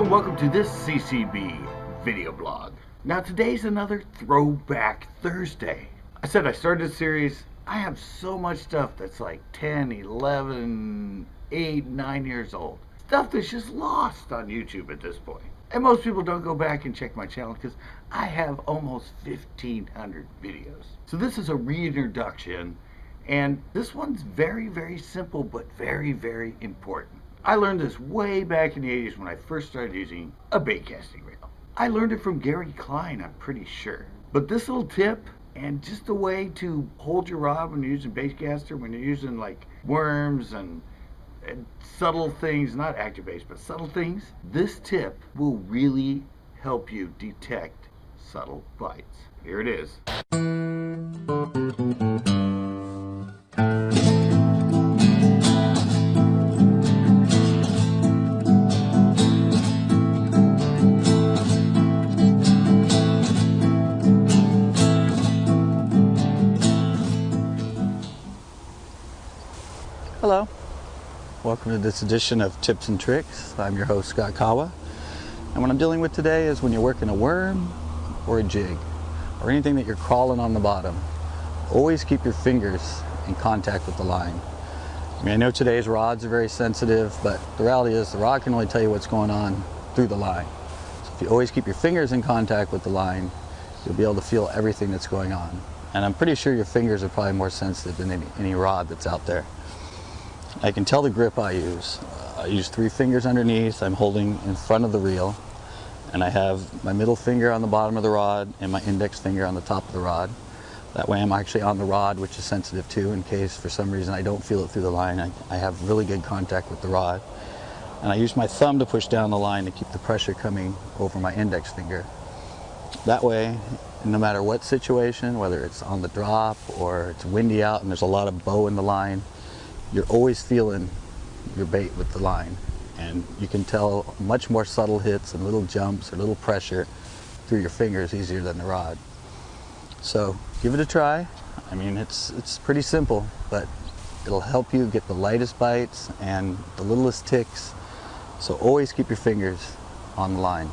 Hello and welcome to this CCB video blog. Now today's another Throwback Thursday. I said I started this series. I have so much stuff that's like 10, 11, 8, 9 years old. Stuff that's just lost on YouTube at this point. And most people don't go back and check my channel because I have almost 1,500 videos. So this is a reintroduction, and this one's very, very simple but very, very important. I learned this way back in the 80s when I first started using a bait casting reel. I learned it from Gary Klein, I'm pretty sure. But this little tip and just a way to hold your rod when you're using bait caster, when you're using like worms and subtle things, not active baits, but subtle things, this tip will really help you detect subtle bites. Here it is. Hello, welcome to this edition of Tips and Tricks. I'm your host, Scott Kawa, and what I'm dealing with today is when you're working a worm or a jig or anything that you're crawling on the bottom, always keep your fingers in contact with the line. I mean, I know today's rods are very sensitive, but the reality is the rod can only tell you what's going on through the line. So if you always keep your fingers in contact with the line, you'll be able to feel everything that's going on. And I'm pretty sure your fingers are probably more sensitive than any rod that's out there. I can tell the grip I use. I use 3 fingers underneath. I'm holding in front of the reel, and I have my middle finger on the bottom of the rod and my index finger on the top of the rod. That way I'm actually on the rod, which is sensitive too, in case for some reason I don't feel it through the line. I have really good contact with the rod. And I use my thumb to push down the line to keep the pressure coming over my index finger. That way, no matter what situation, whether it's on the drop or it's windy out and there's a lot of bow in the line, you're always feeling your bait with the line, and you can tell much more subtle hits and little jumps or little pressure through your fingers easier than the rod. So give it a try. I mean, it's pretty simple, but it'll help you get the lightest bites and the littlest ticks. So always keep your fingers on the line.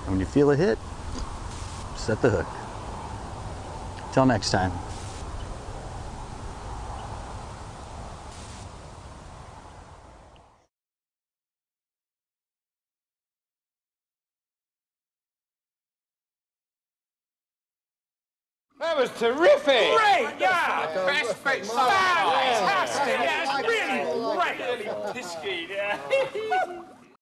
And when you feel a hit, set the hook. Till next time. That was terrific! Great, yeah! Best bit so fantastic! Yeah, it's really great! Tisky, yeah.